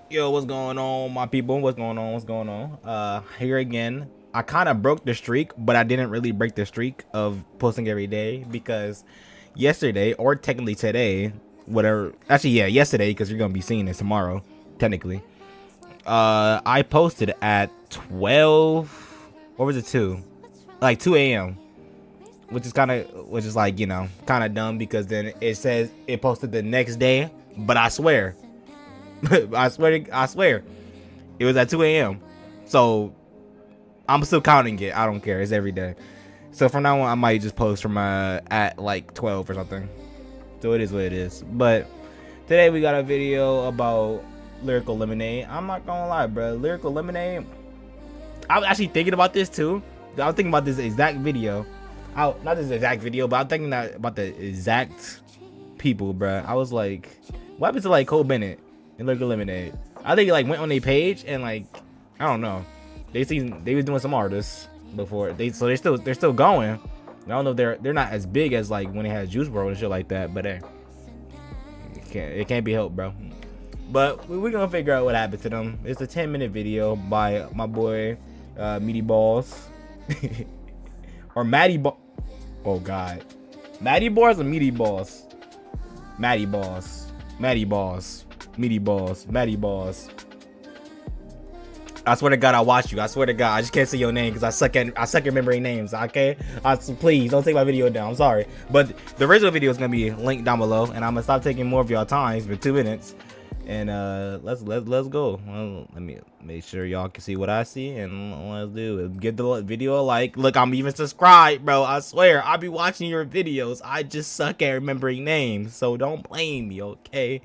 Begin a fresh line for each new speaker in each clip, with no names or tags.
Yo, what's going on, my people? What's going on? What's going on? Here again. I kind of broke the streak, but I didn't really break the streak of posting every day because yesterday, or technically today, whatever. Actually, yeah, yesterday, because you're gonna be seeing this tomorrow, technically. I posted at 12, or was it 2? Like 2 a.m. Which is like, kind of dumb because then it says it posted the next day, but I swear, I swear, it was at 2 a.m. So I'm still counting it. I don't care. It's every day. So from now on, I might just post from at like 12 or something. So it is what it is. But today we got a video about Lyrical Lemonade. I'm not gonna lie, bro. Lyrical Lemonade. I was actually thinking about this too. I was thinking about this exact video. Not this exact video, but I'm thinking about the exact people, bro. I was like, what happened to like Cole Bennett and Lyrical Lemonade? I think he like went on their page and like, I don't know. They was doing some artists before. They're still going. I don't know if they're not as big as like when they had Juice WRLD and shit like that, but hey, it can't be helped, bro. But we're gonna figure out what happened to them. It's a 10-minute video by my boy mattyballz or mattyballz. Oh god, mattyballz or mattyballz? Mattyballz, mattyballz. I swear to God, I watch you. I swear to God, I just can't say your name because I suck at remembering names. Okay, please don't take my video down. I'm sorry, but the original video is gonna be linked down below, and I'm gonna stop taking more of your time. It's been 2 minutes, and let's go. Well, let me make sure y'all can see what I see, and let's do it. Give the video a like. Look, I'm even subscribed, bro. I swear, I'll be watching your videos. I just suck at remembering names, so don't blame me, okay?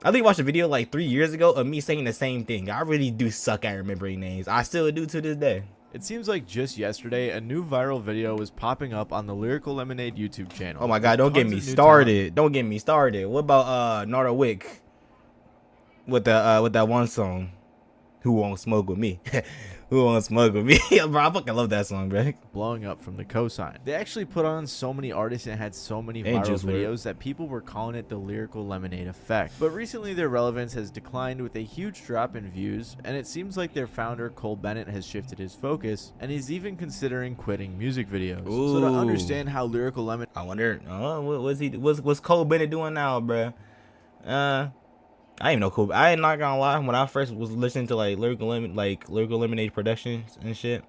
I think I watched a video like 3 years ago of me saying the same thing. I really do suck at remembering names. I still do to this day.
It seems like just yesterday, a new viral video was popping up on the Lyrical Lemonade YouTube channel.
Oh my god, don't get me started. Don't get me started. What about Narda Wick with that one song, Who Won't Smoke With Me? Who Won't Smoke With Me? Bro, I fucking love that song, bro.
Blowing up from the cosign. They actually put on so many artists and had so many viral videos that people were calling it the Lyrical Lemonade effect. But recently their relevance has declined with a huge drop in views, and it seems like their founder Cole Bennett has shifted his focus and is even considering quitting music videos.
Ooh.
So to understand how Lyrical Lemonade,
I wonder, what's Cole Bennett doing now, bro? I didn't even know Cole. I ain't not gonna lie. When I first was listening to like Lyrical Lemonade Productions and shit,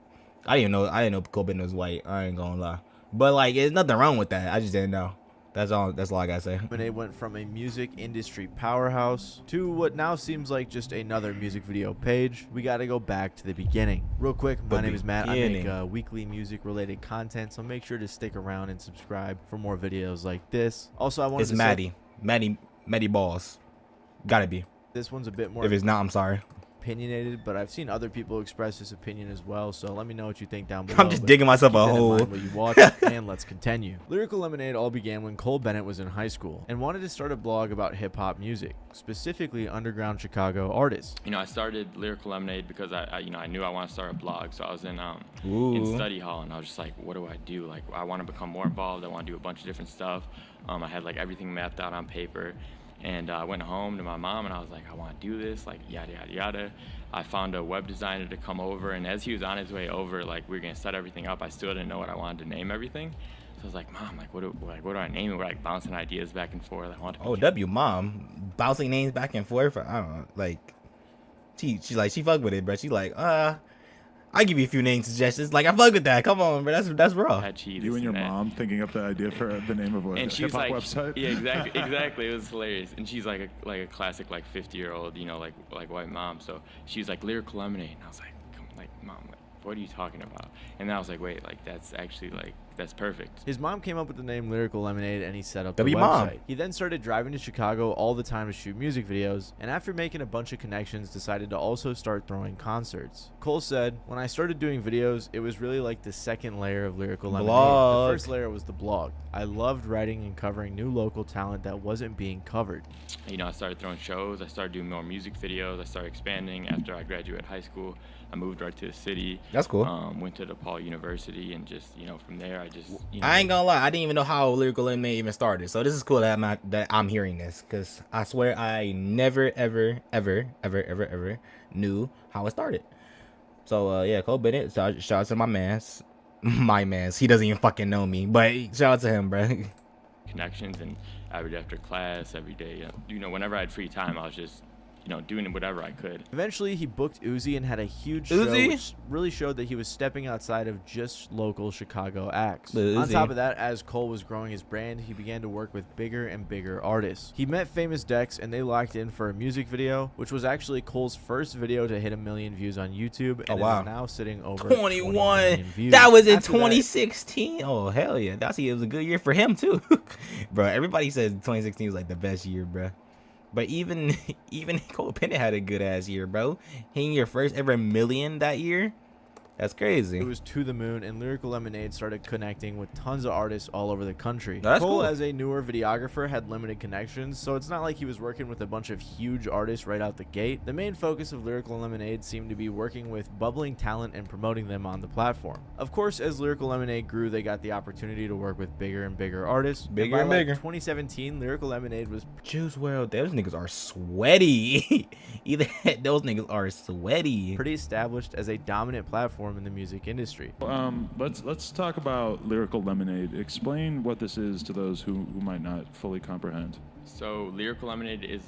I didn't know Cole Bennett was white. I ain't gonna lie. But like, there's nothing wrong with that. I just didn't know. That's all I gotta say.
Lemonade went from a music industry powerhouse to what now seems like just another music video page. We gotta go back to the beginning. Real quick, my name is Matt. I make weekly music related content, so make sure to stick around and subscribe for more videos like this. Also, I wanted to say,
mattyballz. Gotta be.
This one's a bit more.
If it's not, I'm sorry.
Opinionated, but I've seen other people express this opinion as well, so let me know what you think down below.
I'm just digging myself a hole.
What you watch, and let's continue. Lyrical Lemonade all began when Cole Bennett was in high school and wanted to start a blog about hip-hop music, specifically underground Chicago artists.
You know, I started Lyrical Lemonade because I knew I wanted to start a blog, so I was in study hall, and I was just like, what do I do? Like, I want to become more involved. I want to do a bunch of different stuff. I had like everything mapped out on paper. And I went home to my mom and I was like, I want to do this, like yada, yada, yada. I found a web designer to come over, and as he was on his way over, like we were going to set everything up, I still didn't know what I wanted to name everything. So I was like, Mom, like what do I name it? We're like bouncing ideas back and forth. I want to
Mom, bouncing names back and forth. I don't know, like she fuck with it, bro. She like, I give you a few name suggestions. Like, I fuck with that. Come on, bro. That's raw.
You and your mom thinking up the idea for the name of a hip-hop
like,
website?
Yeah, exactly. It was hilarious. And she's like a classic, like 50-year-old, like white mom. So she was like, Lyrical Lemonade. And I was like, Mom, like, what are you talking about? And then I was like, wait, like, that's actually, like, that's perfect.
His mom came up with the name Lyrical Lemonade, and he set up the
website.
Mom. He then started driving to Chicago all the time to shoot music videos, and after making a bunch of connections, decided to also start throwing concerts. Cole said, when I started doing videos, it was really like the second layer of Lyrical Lemonade. The first layer was the blog. I loved writing and covering new local talent that wasn't being covered.
You know, I started throwing shows. I started doing more music videos. I started expanding after I graduated high school. I moved right to the city.
That's cool.
Went to DePaul University, and just, from there I just, you know,
I ain't gonna lie, I didn't even know how Lyrical Lemonade even started. So this is cool that I'm hearing this, because I swear I never ever knew how it started. So yeah, Cole Bennett, shout out to my mans. He doesn't even fucking know me, but shout out to him, bro.
connections, and I would after class every day. You know, whenever I had free time, I was just, you know, doing whatever I could.
Eventually, he booked Uzi and had a huge show,
Uzi?
which really showed that he was stepping outside of just local Chicago acts.
Uzi.
On top of that, as Cole was growing his brand, he began to work with bigger and bigger artists. He met famous Dex, and they locked in for a music video, which was actually Cole's first video to hit 1 million views on YouTube, and is now sitting over
21.
20 million views.
That was in
After
2016. Oh hell yeah, it was a good year for him too, bro. Everybody says 2016 was like the best year, bro. But even Cole Bennett had a good ass year, bro. Hitting your first ever million that year. That's crazy.
It was to the moon, and Lyrical Lemonade started connecting with tons of artists all over the country.
That's
Cole,
cool.
as a newer videographer, had limited connections, so it's not like he was working with a bunch of huge artists right out the gate. The main focus of Lyrical Lemonade seemed to be working with bubbling talent and promoting them on the platform. Of course, as Lyrical Lemonade grew, they got the opportunity to work with bigger and bigger artists.
Bigger and
by
bigger.
2017, Lyrical Lemonade was
Juice WRLD, those niggas are sweaty. Those niggas are sweaty.
pretty established as a dominant platform in the music industry.
Let's talk about Lyrical Lemonade. Explain what this is to those who might not fully comprehend.
So Lyrical Lemonade is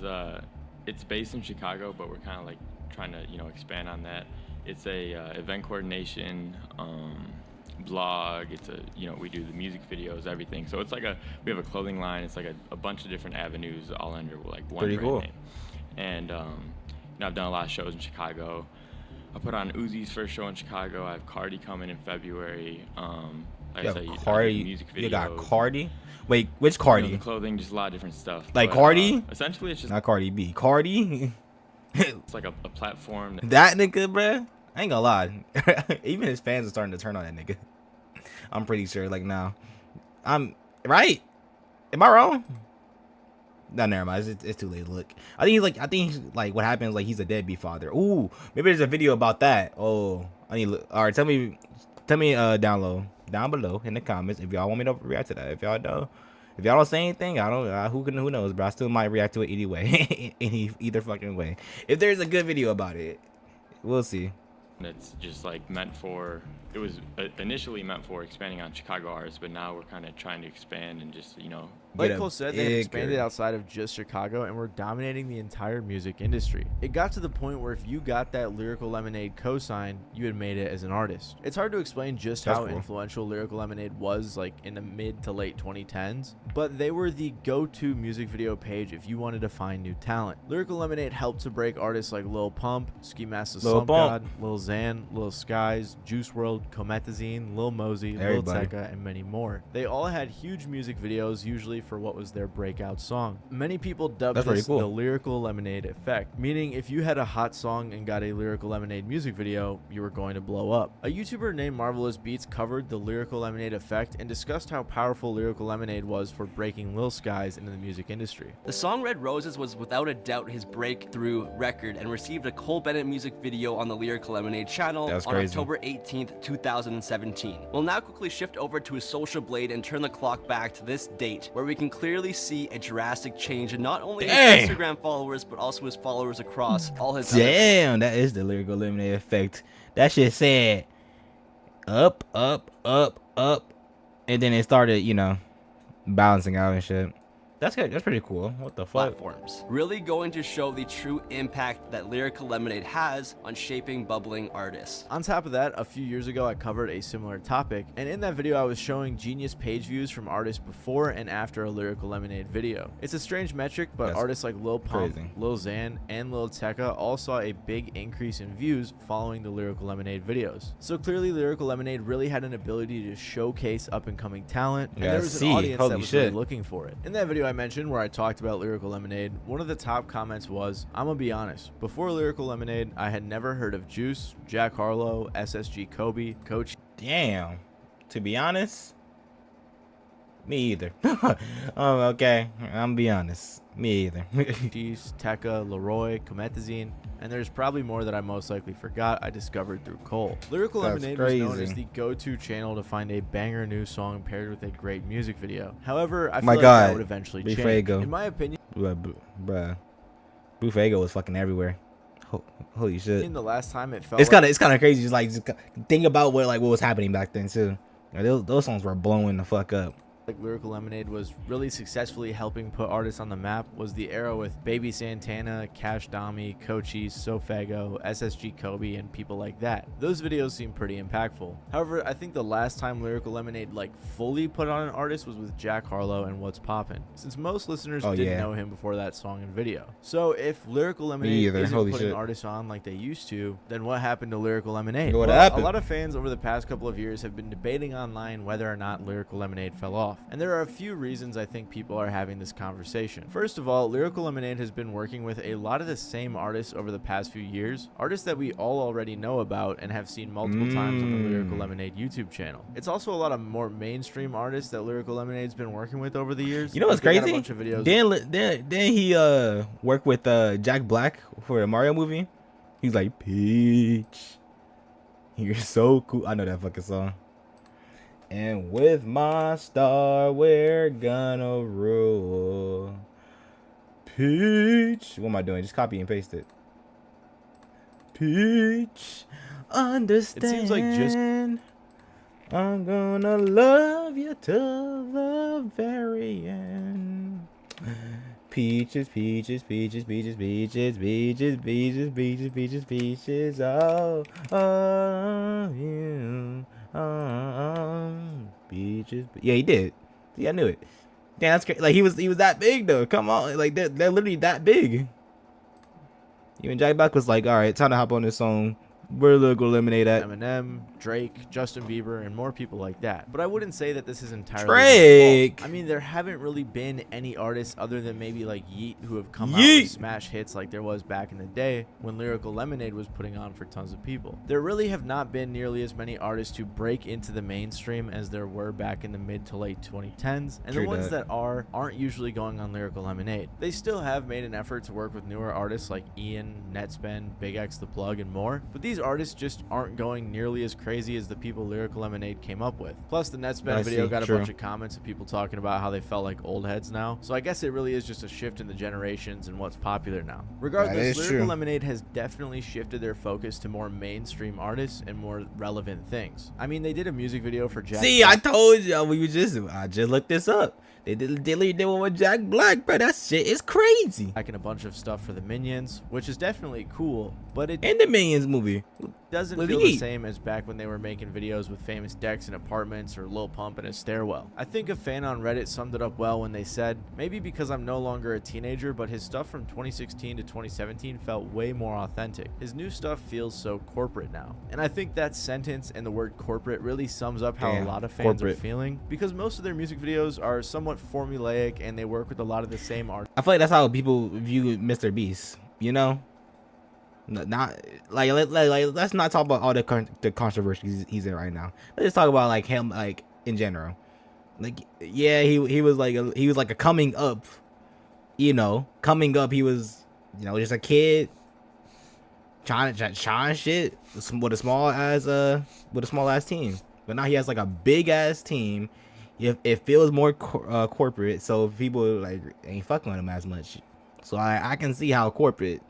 it's based in Chicago, but we're kind of like trying to, you know, expand on that. It's a event coordination blog. It's a, you know, we do the music videos, everything. So it's like we have a clothing line. It's like a bunch of different avenues all under like one
Pretty
brand
cool.
name. And you know, I've done a lot of shows in Chicago. I put on Uzi's first show in Chicago. I have Cardi coming in February. Like I said, I do
Cardi.
music videos.
You got Cardi. Wait, which
You know,
Cardi?
the clothing, just a lot of different stuff.
Like
But,
Cardi?
Essentially, it's just
Not Cardi B. Cardi.
it's like a platform.
That nigga, bruh. I ain't gonna lie. Even his fans are starting to turn on that nigga. I'm pretty sure. Like now, I'm right. Am I wrong? No, never mind. It's too late to look. I think he's like what happens. Like he's a deadbeat father. Ooh, maybe there's a video about that. Oh, I need. All right, tell me. Down below in the comments if y'all want me to react to that. If y'all don't say anything, I don't. Who knows? But I still might react to it anyway. Either fucking way. If there's a good video about it, we'll see.
That's just like meant for. It was initially meant for expanding on Chicago artists, but now we're kind of trying to expand and just, you know.
Like
Get a
Cole said, they have
bigger-
expanded outside of just Chicago and were dominating the entire music industry. It got to the point where if you got that Lyrical Lemonade cosign, you had made it as an artist. It's hard to explain just
That's
how
cool.
influential Lyrical Lemonade was like in the mid to late 2010s, but they were the go-to music video page if you wanted to find new talent. Lyrical Lemonade helped to break artists like Lil Pump, Ski Mask the
Lil
Slump
Pump.
God, Lil Xan, Lil Skies, Juice WRLD, Comethazine, Lil Mosey,
Everybody.
Lil Tecca, and many more. They all had huge music videos, usually for what was their breakout song. Many people dubbed
That's pretty
this
cool.
the Lyrical Lemonade effect, meaning if you had a hot song and got a Lyrical Lemonade music video, you were going to blow up. A YouTuber named Marvelous Beats covered the Lyrical Lemonade effect and discussed how powerful Lyrical Lemonade was for breaking Lil Skies into the music industry.
The song Red Roses was without a doubt his breakthrough record and received a Cole Bennett music video on the Lyrical Lemonade channel
That's
on
crazy.
October 18th, 2017. We'll now quickly shift over to his social blade and turn the clock back to this date, where we can clearly see a drastic change in not only
Dang.
his Instagram followers, but also his followers across all his
Damn, that is the Lyrical Lemonade effect. That shit said up, and then it started, you know, balancing out and shit. That's good. That's pretty cool. What the fuck?
platforms, really going to show the true impact that Lyrical Lemonade has on shaping bubbling artists.
On top of that, a few years ago I covered a similar topic, and in that video I was showing genius page views from artists before and after a Lyrical Lemonade video. It's a strange metric, but
That's
artists like Lil Pump,
crazy.
Lil Xan, and Lil Tecca all saw a big increase in views following the Lyrical Lemonade videos. So clearly Lyrical Lemonade really had an ability to showcase up-and-coming talent, and
Yeah,
there was
see,
an audience
holy
that was really
shit.
looking for it. In that video I mentioned where I talked about Lyrical Lemonade, one of the top comments was, "I'm gonna be honest, before Lyrical Lemonade, I had never heard of Juice, Jack Harlow, SSG Kobe, Coach
Damn. To be honest, me either. Okay, I'm be honest. Me either.
Cheese, Tecca, Leroy, Comethazine, and there's probably more that I most likely forgot I discovered through Cole. Lyrical
That's
Lemonade
crazy.
was known as the go-to channel to find a banger new song paired with a great music video. However, I feel
My
like
God.
that would eventually change.
Fuego.
In my opinion,
Bruh. Blue Fuego was fucking everywhere. Holy shit.
the last time it felt
It's kind of crazy. Just think about what was happening back then too. Those songs were blowing the fuck up.
like Lyrical Lemonade was really successfully helping put artists on the map was the era with Baby Santana, Cash Dami, Cochise, Sofago, SSG Kobe, and people like that. Those videos seem pretty impactful. However, I think the last time Lyrical Lemonade fully put on an artist was with Jack Harlow and What's Poppin', since most listeners didn't know him before that song and video. So if Lyrical Lemonade isn't putting artists on like they used to, then what happened to Lyrical Lemonade?
What happened?
A lot of fans over the past couple of years have been debating online whether or not Lyrical Lemonade fell off. And there are a few reasons I think people are having this conversation. First of all, Lyrical Lemonade has been working with a lot of the same artists over the past few years, artists that we all already know about and have seen multiple times on the Lyrical Lemonade YouTube channel. It's also a lot of more mainstream artists that Lyrical Lemonade's been working with over the years.
You know what's crazy?
A bunch of videos.
Then he worked with Jack Black for the Mario movie. He's like, Peach, you're so cool. I know that fucking song. And with my star, we're gonna rule. Peach. What am I doing? Just copy and paste it. Peach, understand.
It seems like just
I'm gonna love you till the very end. Peaches, peaches, peaches, peaches, peaches, peaches, peaches, peaches, peaches, peaches, oh, you. Peaches. Yeah, he did. Yeah, I knew it. Damn, that's crazy. Like he was that big though. Come on, like they're literally that big. Even Jack Black was like, all right, time to hop on this song. Where Lyrical Lemonade at?
Eminem, Drake, Justin Bieber, and more people like that. But I wouldn't say that this is entirely
Drake.
I mean, there haven't really been any artists other than maybe like Yeet who have come out with smash hits like there was back in the day when Lyrical Lemonade was putting on for tons of people. There really have not been nearly as many artists who break into the mainstream as there were back in the mid to late 2010s, and the ones that aren't usually going on Lyrical Lemonade. They still have made an effort to work with newer artists like Ian, Netspend, Big X The Plug, and more, but these artists just aren't going nearly as crazy as the people Lyrical Lemonade came up with. Plus, the Netspend video got a bunch of comments of people talking about how they felt like old heads now. So I guess it really is just a shift in the generations and what's popular now. Regardless, Lyrical Lemonade has definitely shifted their focus to more mainstream artists and more relevant things. I mean, they did a music video for Jack Black.
I told you I just looked this up. They did one with Jack Black, bro. That shit is crazy.
Like in a bunch of stuff for the Minions, which is definitely cool, but it
and the Minions movie
doesn't feel the same as back when they were making videos with famous decks in apartments or Lil Pump in a stairwell. I think a fan on Reddit summed it up well when they said, maybe because I'm no longer a teenager, but his stuff from 2016 to 2017 felt way more authentic. His new stuff feels so corporate now. And I think that sentence and the word corporate really sums up how a lot of fans are feeling, because most of their music videos are somewhat formulaic and they work with a lot of the same art.
I feel like that's how people view Mr. Beast, you know? Not like let's not talk about all the controversies he's in right now. Let's just talk about like him, like in general. Like yeah, he was like a coming up, you know, he was, you know, just a kid trying shit with a small ass team. But now he has like a big ass team. It feels more corporate, so people like ain't fucking with him as much. So I can see how corporate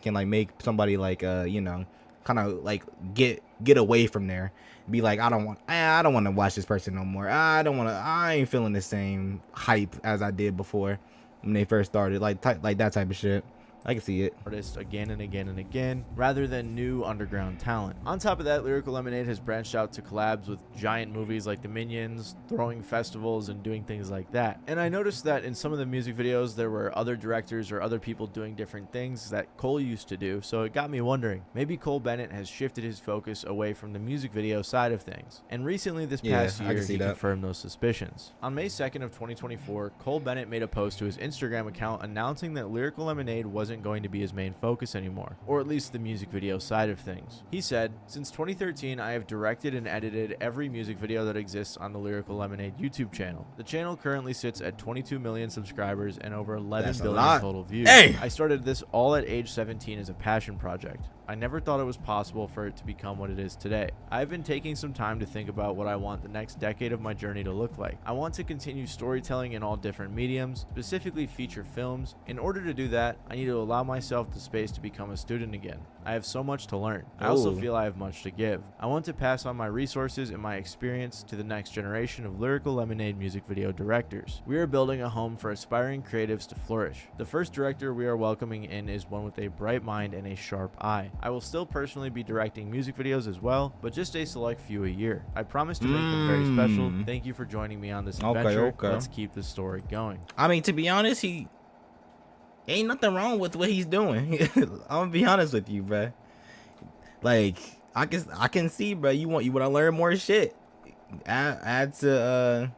can like make somebody like you know, kind of like get away from there, be like, I don't want to watch this person no more. I ain't feeling the same hype as I did before when they first started, like that type of shit. I can see it.
Artists again and again and again, rather than new underground talent. On top of that, Lyrical Lemonade has branched out to collabs with giant movies like the Minions, throwing festivals, and doing things like that. And I noticed that in some of the music videos, there were other directors or other people doing different things that Cole used to do, so it got me wondering, maybe Cole Bennett has shifted his focus away from the music video side of things. And recently, this past year, he confirmed those suspicions. On May 2nd of 2024, Cole Bennett made a post to his Instagram account announcing that Lyrical Lemonade wasn't wasn't going to be his main focus anymore, or at least the music video side of things. He said, "Since 2013, I have directed and edited every music video that exists on the Lyrical Lemonade YouTube channel. The channel currently sits at 22 million subscribers and over 11 billion total views.
Hey!
I started this all at age 17 as a passion project. I never thought it was possible for it to become what it is today. I've been taking some time to think about what I want the next decade of my journey to look like. I want to continue storytelling in all different mediums, specifically feature films. In order to do that, I need to allow myself the space to become a student again. I have so much to learn. I also feel I have much to give. I want to pass on my resources and my experience to the next generation of Lyrical Lemonade music video directors. We are building a home for aspiring creatives to flourish. The first director we are welcoming in is one with a bright mind and a sharp eye. I will still personally be directing music videos as well, but just a select few a year. I promise to make them very special. Thank you for joining me on this adventure. Let's keep this story going."
I mean, to be honest, he ain't nothing wrong with what he's doing. I'm gonna be honest with you, bruh. Like, I can see, bruh, you want to learn more shit. Add to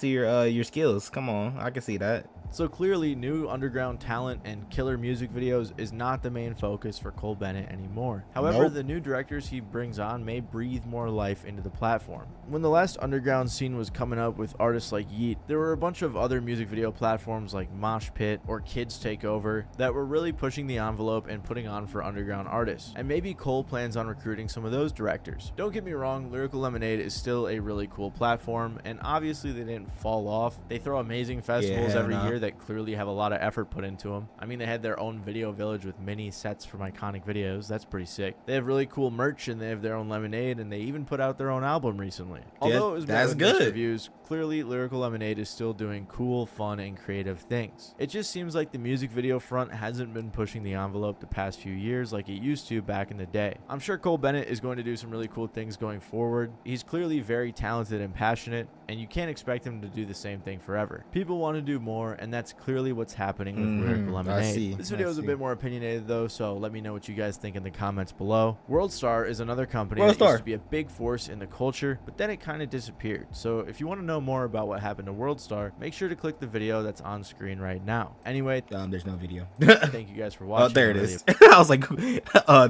your skills. Come on, I can see that.
So clearly, new underground talent and killer music videos is not the main focus for Cole Bennett anymore. However, the new directors he brings on may breathe more life into the platform. When the last underground scene was coming up with artists like Yeet, there were a bunch of other music video platforms like Mosh Pit or Kids Take Over that were really pushing the envelope and putting on for underground artists. And maybe Cole plans on recruiting some of those directors. Don't get me wrong, Lyrical Lemonade is still a really cool platform, and obviously they didn't fall off. They throw amazing festivals every year that clearly have a lot of effort put into them. I mean, they had their own video village with mini sets from iconic videos. That's pretty sick. They have really cool merch, and they have their own lemonade, and they even put out their own album recently. Although it was met with mixed reviews, clearly Lyrical Lemonade is still doing cool, fun, and creative things. It just seems like the music video front hasn't been pushing the envelope the past few years like it used to back in the day. I'm sure Cole Bennett is going to do some really cool things going forward. He's clearly very talented and passionate, and you can't expect him to do the same thing forever. People want to do more, and that's clearly what's happening with Lyrical Lemonade. This video is a bit more opinionated though, so let me know what you guys think in the comments below. WorldStar is another company that used to be a big force in the culture, but then it kind of disappeared. So if you want to know more about what happened to WorldStar, make sure to click the video that's on screen right now. Anyway,
there's no video.
Thank you guys for watching.
Oh, there it is. I was like,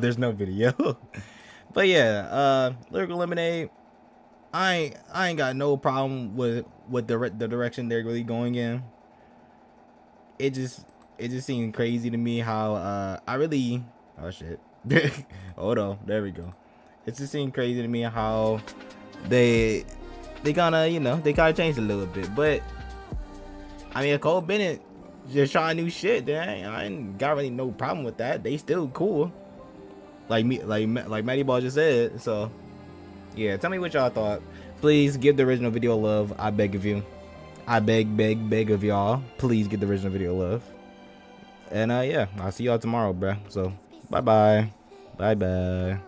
there's no video. But yeah, Lyrical Lemonade, I ain't got no problem with the direction they're really going in. It just seemed crazy to me how oh shit. Hold on, there we go. It just seemed crazy to me how they kinda changed a little bit. But I mean, if Cole Bennett just trying new shit, then I ain't got really no problem with that. They still cool. Like mattyballz just said. So yeah, tell me what y'all thought. Please give the original video love. I beg of you. I beg of y'all. Please give the original video love. And yeah, I'll see y'all tomorrow, bruh. So bye bye.